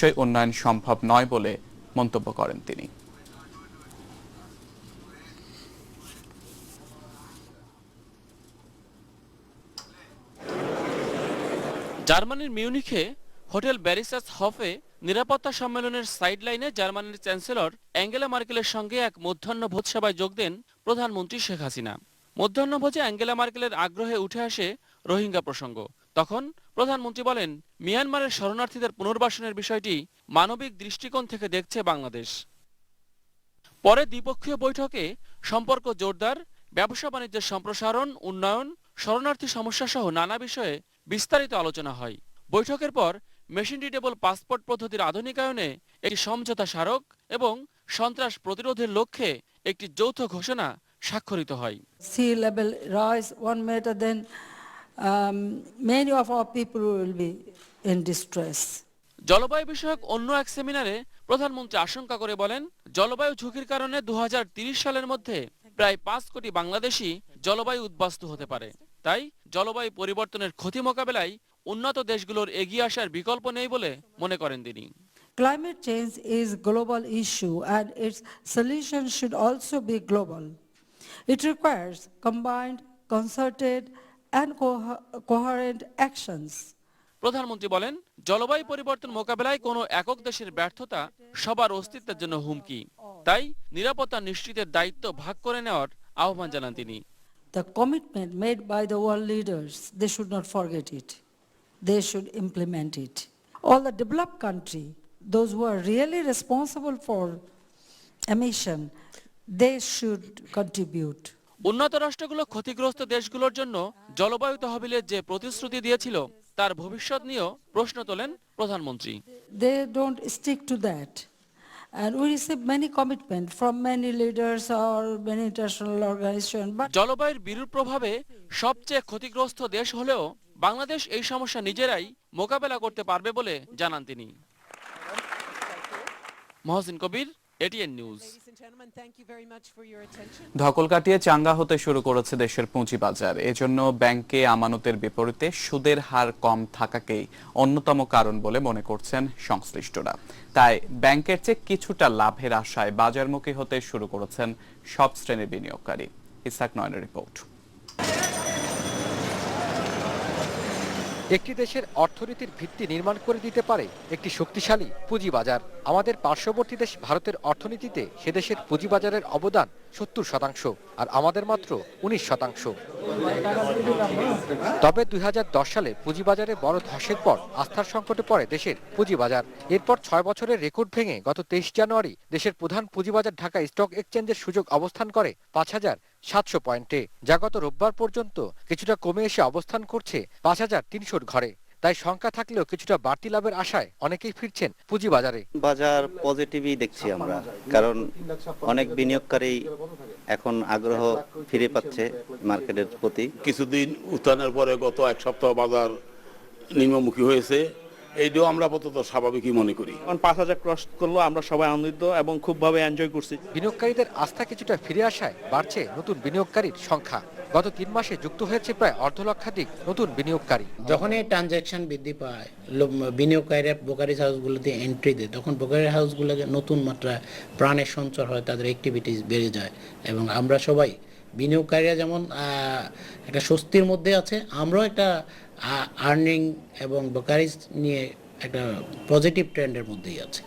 টেকসই উন্নয়ন সম্ভব নয় বলে মন্তব্য করেন তিনি। জার্মানির মিউনিখে হোটেল ব্যারিসাস হফে নিরাপত্তা সম্মেলনের সাইডলাইনে জার্মানির চ্যান্সেলর অ্যাঙ্গেলা মার্কেলের সঙ্গে এক মধ্যাহ্নভোজ সভায় যোগ দেন প্রধানমন্ত্রী শেখ হাসিনা। মধ্যাহ্নভোজে অ্যাঙ্গেলা মার্কেলের আগ্রহে উঠে আসে রোহিঙ্গা প্রসঙ্গ। তখন প্রধানমন্ত্রী বলেন, মিয়ানমারের শরণার্থীদের পুনর্বাসনের বিষয়টি মানবিক দৃষ্টিকোণ থেকে দেখছে বাংলাদেশ। পরে দ্বিপক্ষীয় বৈঠকে সম্পর্ক জোরদার, ব্যবসা বাণিজ্যের সম্প্রসারণ, উন্নয়ন, শরণার্থী সমস্যা সহ নানা বিষয়ে বিস্তারিত আলোচনা হয়। বৈঠকের পর মেশিন রিডেবল পাসপোর্ট পদ্ধতির আধুনিকায়নে একটি সমঝোতা স্মারক এবং সন্ত্রাস প্রতিরোধের লক্ষ্যে একটি যৌথ ঘোষণা স্বাক্ষরিত হয়। Sea level rise 1 meter, then many of our people will be in distress. জলবায়ু বিষয়ক অন্য এক সেমিনারে প্রধানমন্ত্রী আশঙ্কা করে বলেন, জলবায়ু ঝুঁকির কারণে 2030 সালের মধ্যে প্রায় 5 কোটি বাংলাদেশি জলবায়ু উদ্বাস্তু হতে পারে। তাই জলবায়ু পরিবর্তনের ক্ষতি মোকাবেলায় উন্নত দেশগুলোর এগিয়ে আসার বিকল্প নেই বলে মনে করেন তিনি। Climate change is a global issue and its solution should also be global. It requires combined, concerted and coherent actions. প্রধানমন্ত্রী বলেন, জলবায়ু পরিবর্তন মোকাবেলায় কোনো একক দেশের ব্যর্থতা সবার অস্তিত্বের জন্য হুমকি। তাই নিরাপত্তা নিশ্চিতের দায়িত্ব ভাগ করে নেওয়ার আহ্বান জানান তিনি। The commitment made by the world leaders, they should not forget it. They should implement it. All the developed countries, those who are really responsible for emission, they should contribute. উন্নত রাষ্ট্রগুলো ক্ষতিগ্রস্ত দেশগুলোর জন্য জলবায়ু তহবিলের যে প্রতিশ্রুতি দিয়েছিল তার ভবিষ্যৎ নিয়েও প্রশ্ন তোলেন প্রধানমন্ত্রী। They don't stick to that. And we receive many commitments from many leaders or many international organizations. But জলবায়ুর বিরূপ প্রভাবে সবচেয়ে ক্ষতিগ্রস্ত দেশ হলেও বাংলাদেশ এই সমস্যা নিজেরাই মোকাবেলা করতে পারবে বলে জানান তিনি। মহসিন কবির, এটিএন নিউজ। ধকল কাটিয়ে চাঙ্গা হতে শুরু করেছে দেশের পুঁজিবাজার। এজন্য ব্যাংকে আমানতের বিপরীতে সুদের হার কম থাকাকেই অন্যতম কারণ বলে মনে করছেন সংশ্লিষ্টরা। তাই ব্যাংকের চেয়ে কিছুটা লাভের আশায় বাজারমুখী হতে শুরু করেছেন সব শ্রেণীর বিনিয়োগকারী। ইসহাক নয়নের রিপোর্ট। একটি দেশের অর্থনীতির ভিত্তি নির্মাণ করে দিতে পারে একটি শক্তিশালী পুঁজিবাজার। আমাদের পার্শ্ববর্তী দেশ ভারতের অর্থনীতিতে সে দেশের পুঁজিবাজারের অবদান 70%, আর আমাদের মাত্র 19%। তবে 2010 সালে পুঁজিবাজারে বড় ধসের পর আস্থার সংকটে পড়ে দেশের পুঁজিবাজার। এরপর 6 বছরের রেকর্ড ভেঙে গত 23 জানুয়ারি দেশের প্রধান পুঁজিবাজার ঢাকা স্টক এক্সচেঞ্জের সুযোগ অবস্থান করে 5,700 পয়েন্টে, যা গত রোববার পর্যন্ত কিছুটা কমে এসে অবস্থান করছে 5,300 ঘরে। তাই সংখ্যা থাকলেও কিছুটা বাড়তি লাভের আশায় অনেকেই ফিরছেন পুঁজিবাজারে। বাজার পজিটিভই দেখছি আমরা, কারণ অনেক বিনিয়োগকারী এখন আগ্রহ ফিরে পাচ্ছে মার্কেটের প্রতি। কিছুদিন উত্থানের পরে গত এক সপ্তাহ বাজার নিম্নমুখী হয়েছে, এইটাও আমরা আপাতত স্বাভাবিকই মনে করি। 5,000 ক্রস করলো, আমরা সবাই আনন্দিত এবং খুবভাবে এনজয় করছি। বিনিয়োগকারীদের আস্থা কিছুটা ফিরে আসায় বাড়ছে নতুন বিনিয়োগকারীর সংখ্যা। গত 3 মাসে যুক্ত হয়েছে প্রায় 2,50,000 নতুন বিনিয়োগকারী। যখন এই ট্রানজ্যাকশন বৃদ্ধি পায়, বিনিয়োগকারীরা ব্রোকারেজ হাউসগুলোতে এন্ট্রি দেয়, তখন ব্রোকারেজ হাউসগুলোকে নতুন মাত্রা প্রাণের সঞ্চার হয়, তাদের অ্যাক্টিভিটিস বেড়ে যায় এবং আমরা সবাই বিনিয়োগকারীরা যেমন একটা স্বস্তির মধ্যে আছে, আমরাও একটা আর্নিং এবং ব্রোকারেজ নিয়ে একটা পজিটিভ ট্রেন্ডের মধ্যেই আছে।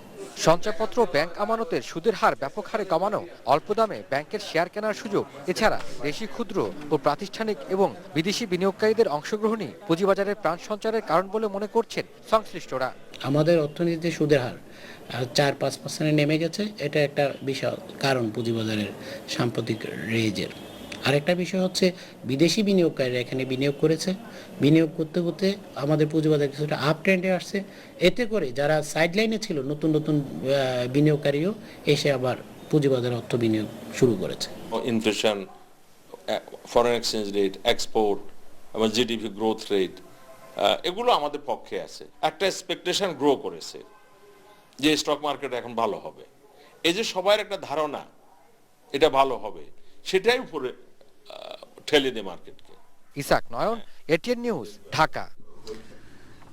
সঞ্চয়পত্র ব্যাংক আমানতের সুদের হার ব্যাপক হারে কমানো, অল্প দামে ব্যাংকের শেয়ার কেনার সুযোগ, এছাড়া দেশি ক্ষুদ্র ও প্রাতিষ্ঠানিক এবং বিদেশি বিনিয়োগকারীদের অংশগ্রহণই পুঁজিবাজারের প্রাণ সঞ্চারের কারণ বলে মনে করছেন সংশ্লিষ্টরা। আমাদের অর্থনীতিতে সুদের হার 4-5% নেমে গেছে, এটা একটা বিশাল কারণ পুঁজিবাজারের সাম্প্রতিক রেজের। আরেকটা বিষয় হচ্ছে বিদেশি বিনিয়োগকারীরা এখানে বিনিয়োগ করেছে, বিনিয়োগ করতে করতে আমাদের পুঁজিবাজার কিছুটা আপ ট্রেন্ডে আসছে। এতে করে যারা সাইডলাইনে ছিল নতুন নতুন বিনিয়োগকারীও এসে আবার পুঁজিবাজারে অর্থ বিনিয়োগ শুরু করেছে। Inflation, foreign exchange rate, export এবং জিডিপি গ্রোথ রেট, এগুলো আমাদের পক্ষে আছে। একটা এক্সপেকটেশন গ্রো করেছে যে স্টক মার্কেট এখন ভালো হবে। এই যে সবার একটা ধারণা এটা ভালো হবে, সেটাই উপরে ঠেলে দেয় মার্কেটকে। ইসহাক নয়ন, এটিএন নিউজ, ঢাকা।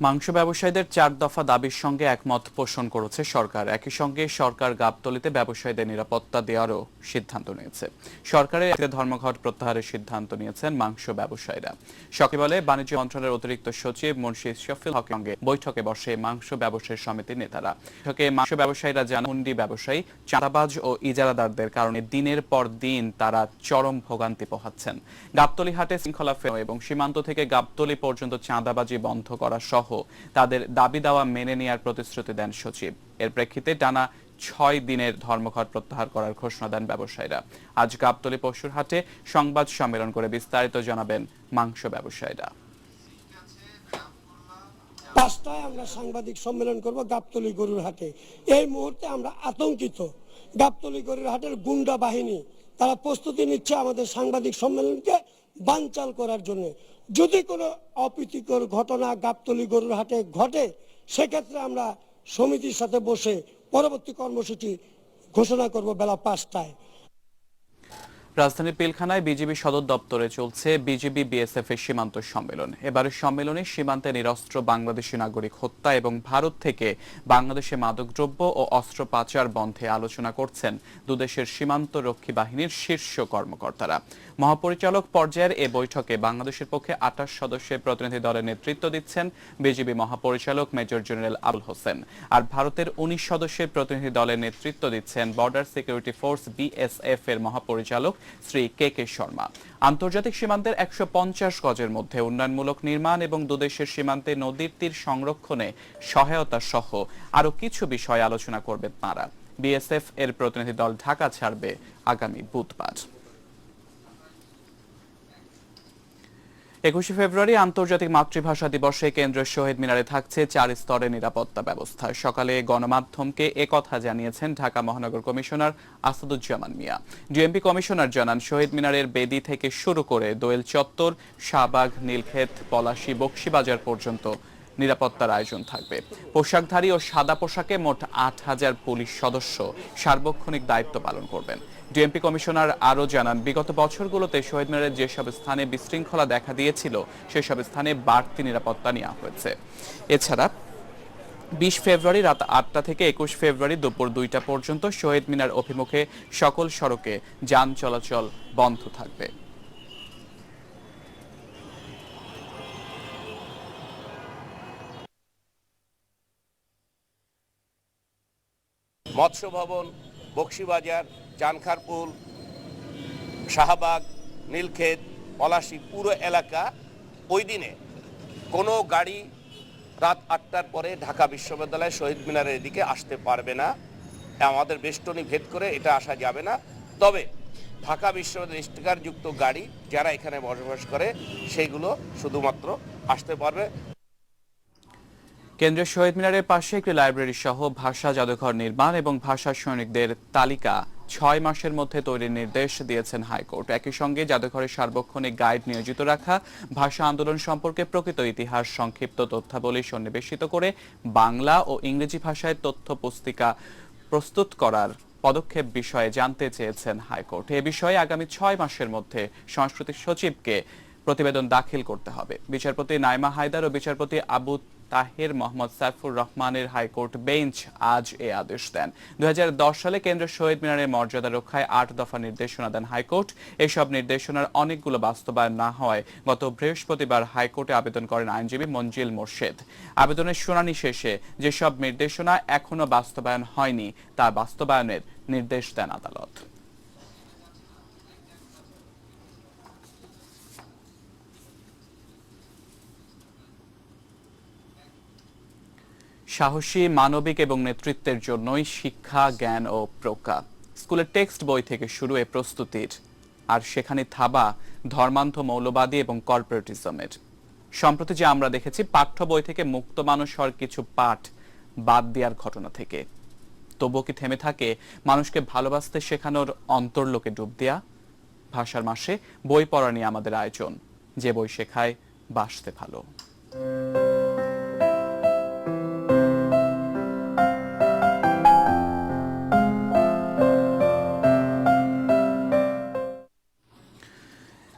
মাংস ব্যবসায়ীদের 4 দফা দাবির সঙ্গে একমত পোষণ করেছে সরকার। একই সঙ্গে সরকার গাবতলীতে ব্যবসায়ীদের নিরাপত্তা দেওয়ারও সিদ্ধান্ত নিয়েছে। সরকারের ধর্মঘট প্রত্যাহারের সিদ্ধান্ত নিয়েছেন মাংস ব্যবসায়ীরা। সকালে বাণিজ্য মন্ত্রণালয়ের অতিরিক্ত সচিব মুন্সি শফিল হকের সঙ্গে বৈঠকে বসে মাংস ব্যবসায়ী সমিতির নেতারা। বৈঠকে মাংস ব্যবসায়ীরা জানান, হুন্ডি ব্যবসায়ী, চাঁদাবাজ ও ইজারাদারদের কারণে দিনের পর দিন তারা চরম ভোগান্তি পোহাচ্ছেন। গাবতলী হাটে শৃঙ্খলা ফেরানো এবং সীমান্ত থেকে গাবতলী পর্যন্ত চাঁদাবাজি বন্ধ করা সহ তাদের দাবি দাওয়া মেনে নেওয়ার প্রতিশ্রুতি দেন সচিব। এর প্রেক্ষিতে টানা 6 দিনের ধর্মঘট প্রত্যাহার করার ঘোষণা দেন ব্যবসায়ীরা। আজ গাবতলী পশুর হাটে সংবাদ সম্মেলন করে বিস্তারিত জানাবেন মাংস ব্যবসায়ীরা। 5টায় আমরা সাংবাদিক সম্মেলন করব গাবতলী গরুর হাটে। এই মুহূর্তে আমরা আতঙ্কিত। গাবতলী গরুর হাটের গুন্ডা বাহিনী তারা প্রস্তুতি নিচ্ছে আমাদের সাংবাদিক সম্মেলনকে বানচাল করার জন্য। যদি কোনো অপ্রীতিকর ঘটনা গাবতলী গরুর হাটে ঘটে, সেক্ষেত্রে আমরা সমিতির সাথে বসে পরবর্তী কর্মসূচি ঘোষণা করব বেলা 5টায়। রাজধানীর পিলখানায় বিজিবি সদর দপ্তরে চলছে বিজিবি বিএসএফ এর সীমান্ত সম্মেলন। এবারের সম্মেলনে সীমান্তে নিরস্ত্র বাংলাদেশি নাগরিক হত্যা এবং ভারত থেকে বাংলাদেশে মাদকদ্রব্য ও অস্ত্র পাচার বন্ধে আলোচনা করছেন দুদেশের সীমান্ত রক্ষী বাহিনীর শীর্ষ কর্মকর্তারা। মহাপরিচালক পর্যায়ের এ বৈঠকে বাংলাদেশের পক্ষে 28 সদস্যের প্রতিনিধি দলের নেতৃত্ব দিচ্ছেন বিজিবি মহাপরিচালক মেজর জেনারেল আবুল হোসেন, আর ভারতের 19 সদস্যের প্রতিনিধি দলের নেতৃত্ব দিচ্ছেন বর্ডার সিকিউরিটি ফোর্স বিএসএফ এর মহাপরিচালক শ্রী কে কে শর্মা। আন্তর্জাতিক সীমান্তের 150 গজের মধ্যে উন্নয়নমূলক নির্মাণ এবং দুদেশের সীমান্তে নদীর তীর সংরক্ষণে সহায়তা সহ আরো কিছু বিষয় আলোচনা করবেন তাঁরা। বিএসএফ এর প্রতিনিধি দল ঢাকা ছাড়বে আগামী বুধবার। 21 ফেব্রুয়ারি আন্তর্জাতিক মাতৃভাষা দিবসে কেন্দ্রের শহীদ মিনারে থাকছে 4 স্তরের নিরাপত্তা ব্যবস্থা। সকালে গণমাধ্যমকে একথা জানিয়েছেন ঢাকা মহানগর কমিশনার আসাদুজ্জামান মিয়া। ডিএমপি কমিশনার জানান, শহীদ মিনারের বেদি থেকে শুরু করে দোয়েল চত্বর, শাহবাগ, নীলক্ষেত, পলাশী, বকশীবাজার পর্যন্ত নিরাপত্তার আয়োজন থাকবে। পোশাকধারী ও সাদা পোশাকে মোট 8000 পুলিশ সদস্য সার্বক্ষণিক দায়িত্ব পালন করবেন। ডিএমপি কমিশনার আরও জানান, বিগত বছরগুলোতে শহীদ মিনারের যেসব স্থানে বিশৃঙ্খলা দেখা দিয়েছিল সেসব স্থানে বাড়তি নিরাপত্তা নেওয়া হয়েছে। এছাড়া 20 ফেব্রুয়ারি রাত 8টা থেকে 21 ফেব্রুয়ারি দুপুর 2টা পর্যন্ত শহীদ মিনার অভিমুখে সকল সড়কে যান চলাচল বন্ধ থাকবে। মৎস্য ভবন, বকশীবাজার, চানখারপুল, শাহবাগ, নীলক্ষেত, পলাশী পুরো এলাকা ওই দিনে কোনো গাড়ি রাত 8টার পরে ঢাকা বিশ্ববিদ্যালয় শহীদ মিনারের এদিকে আসতে পারবে না। আমাদের বেষ্টনী ভেদ করে এটা আসা যাবে না। তবে ঢাকা বিশ্ববিদ্যালয় স্টিকারযুক্ত গাড়ি যারা এখানে বসবাস করে সেইগুলো শুধুমাত্র আসতে পারবে। কেন্দ্রীয় শহীদ মিনারের পাশে একটি লাইব্রেরি সহ ভাষা জাদুঘর নির্মাণ এবং ভাষা সৈনিকদের তালিকা 6 মাসের মধ্যে তৈরির নির্দেশ দিয়েছেন হাইকোর্ট। একই সঙ্গে জাদুঘরের সার্বক্ষণিক গাইড নিয়োজিত রাখা, ভাষা আন্দোলন সম্পর্কে প্রকৃত ইতিহাস, সংক্ষিপ্ত তথ্যাবলী সন্নিবেশিত করে বাংলা ও ইংরেজি ভাষায় তথ্য পুস্তিকা প্রস্তুত করার পদক্ষেপ বিষয়ে জানতে চেয়েছেন হাইকোর্ট। এ বিষয়ে আগামী 6 মাসের মধ্যে সংস্কৃতি সচিবকে প্রতিবেদন দাখিল করতে হবে। বিচারপতি নাইমা হায়দার ও বিচারপতি আবু তাহের মোহাম্মদ সাইফুর রহমানের হাইকোর্ট বেঞ্চ আজ এ আদেশ দেন। 2010 সালে কেন্দ্রীয় শহীদ মিনারের মর্যাদা রক্ষায় 8 দফা নির্দেশনা দেন হাইকোর্ট। এসব নির্দেশনার অনেকগুলো বাস্তবায়ন না হওয়ায় গত বৃহস্পতিবার হাইকোর্টে আবেদন করেন আইনজীবী মঞ্জিল মোর্শেদ। আবেদনের শুনানি শেষে যেসব নির্দেশনা এখনো বাস্তবায়ন হয়নি তা বাস্তবায়নের নির্দেশ দেন আদালত। সাহসী, মানবিক এবং নেতৃত্বের জন্যই শিক্ষা, জ্ঞান ও প্রজ্ঞা। স্কুলের টেক্সট বই থেকে শুরু এ প্রস্তুতির, আর সেখানে থাবা ধর্মান্ধ মৌলবাদী এবং কর্পোরেটিজমের। সম্প্রতি যে আমরা দেখেছি পাঠ্য বই থেকে মুক্ত মানুষ হওয়ার কিছু পাঠ বাদ দেওয়ার ঘটনা থেকে, তবুও কি থেমে থাকে মানুষকে ভালোবাসতে শেখানোর অন্তর্লোকে ডুব দেয়া? ভাষার মাসে বই পড়া নিয়ে আমাদের আয়োজন, যে বই শেখায় বাসতে ভালো।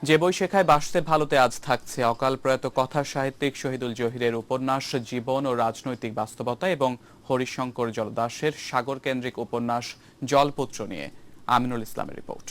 যে বই শেখায় বাসতে ভালোতে আজ থাকছে অকাল প্রয়াত কথা সাহিত্যিক শহীদুল জহিরের উপন্যাস জীবন ও রাজনৈতিক বাস্তবতা এবং হরিশঙ্কর জলদাসের সাগর কেন্দ্রিক উপন্যাস জলপুত্র নিয়ে আমিনুল ইসলামের রিপোর্ট।